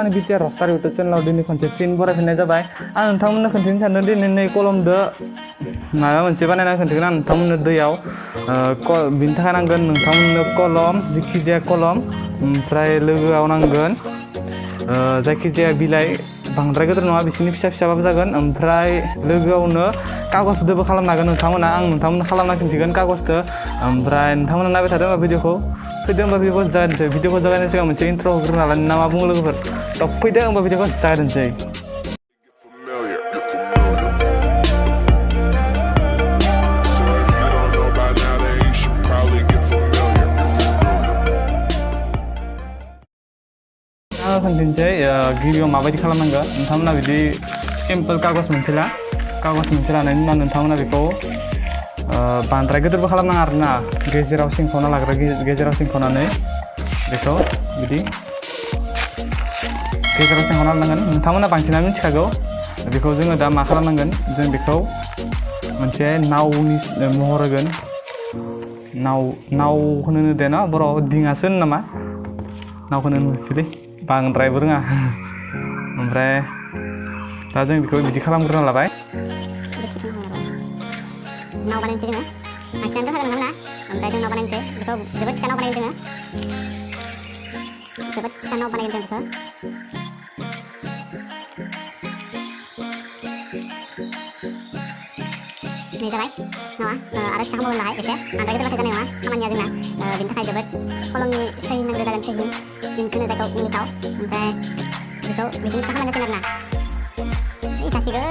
आंनि BTR रस्टार YouTube चेनेलाव दिनै खनसे फिन बरायफिननाय जाबाय आं नोंथांमोननो खोन्थानो सानदों दिनै नै कलमदो माबा मोनसे बानायना खोन्थागोन आं नोंथांमोननो दैयाव बिनि थाखाय नांगोन नोंथांमोननो कलम जिखिजाया कलम ओमफ्राय लोगोआव नांगोन जायखिजाया बिलाइ बांद्राय गिदिर नङा बिसोरनि फिसा फिसाबाबो जागोन ओमफ्राय लोगोआवनो कागजदोबो खालामनो हागोन नोंथांमोना आं नोंथांमोननो खालामना खिन्थिगोन कागजदो ओमफ्राय नोंथांमोना नायबाय थादों होमबा भिडिअखौ फैदो होमबा भिडिअखौ जागायनोसै भिडिअखौ जागायनायनि सिगां मोनसे इन्ट्र होग्रोना लानो ना मा बुङो लोगोफोर थ' फैदो होमबा भिडिअखौ जागायनोसै खोन्थिनोसै गिबियाव माबायदि खालामनांगौ नोंथांमोना बिदि सिम्पोल कागज मोनसे लानायनि उनाव नोंथांमोना बेखौ बांद्राय गिदिरबो खालामनाङा आरोना गेजेराव सिंखावना लाग्रा गेजेराव सिंखावनानै बेखौ बिदि गेजेराव सिंखावना लानांगोन नोंथांमोना बांसिनानो मिथिखागौ बेखौ जोङो दा मा खालामनांगोन जों बेखौ मोनसे नावनि महर होगोन नाव होनो दे ना बर'आव दिङासो होनो नामा नावखौनो होनोसैलै बांद्रायबो रोङा ओमफ्राय दा जों बेखौ बिदि खालामग्रोना लाबाय नाव बानायनोसै जोङो बांसिनानो रोंखागोन नोंथांमोना ओमफ्राय जों नाव बानायनोसै बेखौ जोबोद फिसा नाव बानायगोन जोङो जोबोद फिसा नाव बानायगोन जों बेखौ नै जाबाय नावा आरो फिसा खालामबावनो लाहाय एसे बांद्राय गिदिर जानाय नङा खामानिया जोंना बेनि थाखाय जोबोद कलमनि सही नांगौ जागोन सही इंक होनो जायखौ इंलिसाव ओमफ्राय बेखौ बिदिनो फिसा खालामनोसै आरोना जासिगोन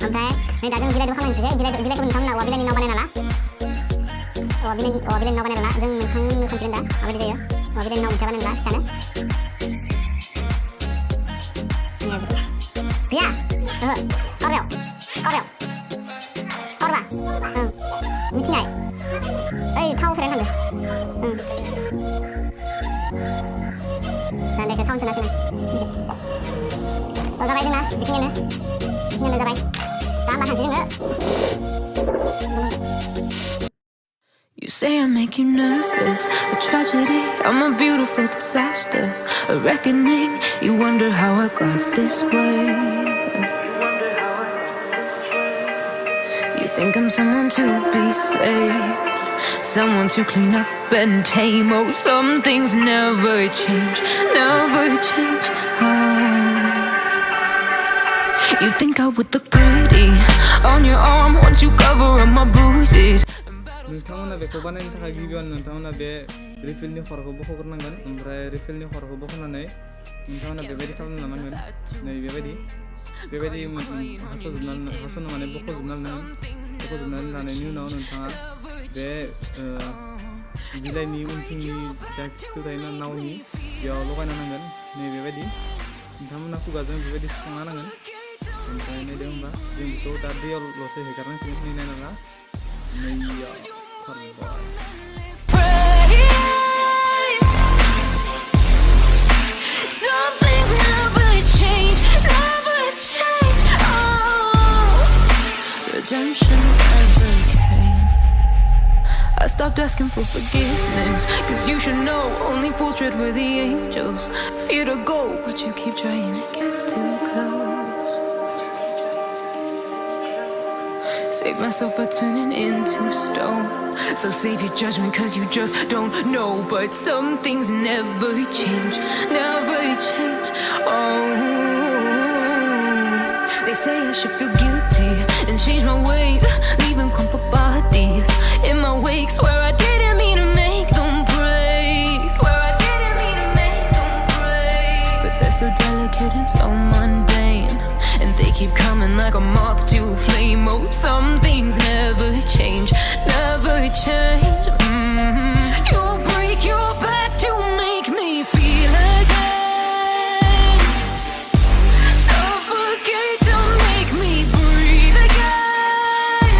ओमफ्राय नै दा जों बिलाइबो खालामनोसै बिलाइखौ नोंथांमोना औवा बिलाइनि नाव बानायना ला औवा बिलाइनि नाव बानायना ला जों नोंथांमोननो खोन्थिगोन दा माबायदि जायो औवा बिलाइनि नाव मोनसे बानायना ला फिसानो गैया करबा मिथिनाय ओइ थाव फेरेन थांदो दान्दायखौ साउन्ड सोनासै जाबाय जोंना बेखिनियानो जाबाय दा होमबा थांसै जोङो You say I make you nervous, a tragedy, I'm a beautiful disaster, a reckoning, you wonder how I got this way. You think I'm someone to be saved, someone to clean up and tame. Oh, some things never change, oh. You think I would look pretty on your arm once you cover up my bruises. नोंथांमोना बेखौ बानायनो थाखाय गिबियावनो नोंथांमोना बे रिफिलनि खर'खौ बख'ग्रोनांगोन ओमफ्राय रिफिलनि खर'खौ बख'नानै नोंथांमोना बेबायदि खालामनो लानांगोन नै बेबायदि हास'नो माने बख'जोबनानै लानायनि उनाव नोंथाङा बे बिलाइनि उनथिंनि जा खिथु थायोना नावनि बेयाव लगायना नांगोन नै बेबायदि नोंथांमोना खुगाजों बेबायदि सुखांना नांगोन ओमफ्राय नायदो होमबा जों बेखौ दा दैयावल'सो हेगारनांसिगोन नै नायनाङा नैयाव खारबाय Some things never change, oh. Redemption never came. I stopped asking for forgiveness, cause you should know only fools tread where the angels fear to go, but you keep trying to get too close. Save myself by turning into stone, so save your judgment cause you just don't know. But some things never change, oh. They say I should feel guilty and change my ways, leaving crumpled bodies in my wake. Swear I didn't mean to make them break, but they're so delicate and so mundane, and they keep coming like a moth to a flame. Oh, some things never change, You'll break your back to make me feel again, suffocate to make me breathe again,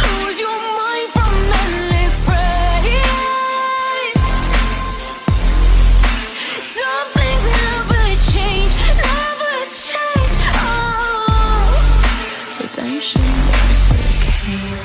lose your mind from endless pain. Some things never change, oh. Redemption never came.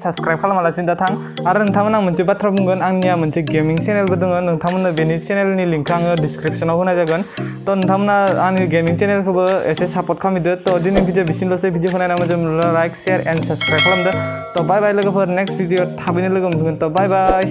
Subscribe खालामालासिनो दा थां आरो नोंथांमोन आं मोनसे बाथ्रा बुंगोन आंनिया मोनसे गेमिं चेनेलबो दङ नोंथांमोननो बेनि चेनेलनि लिंकखौ आङो डिसक्रिपसनाव होनाय जागोन थ' नोंथांमोना आंनि गेमिं चेनेलखौबो एसे सापर्ट खालामदो थ' दिनै भिडिअ बिसिनल'सै भिडिअखौ नायना मोजां मोनब्ला लाइक शेयार एन्ड साबस्क्राइब खालामदो थ' बाय बाय लोगोफोर नेक्स्ट भिडिअ थाबैनो लोगो मोनगोन थ' बाय बाय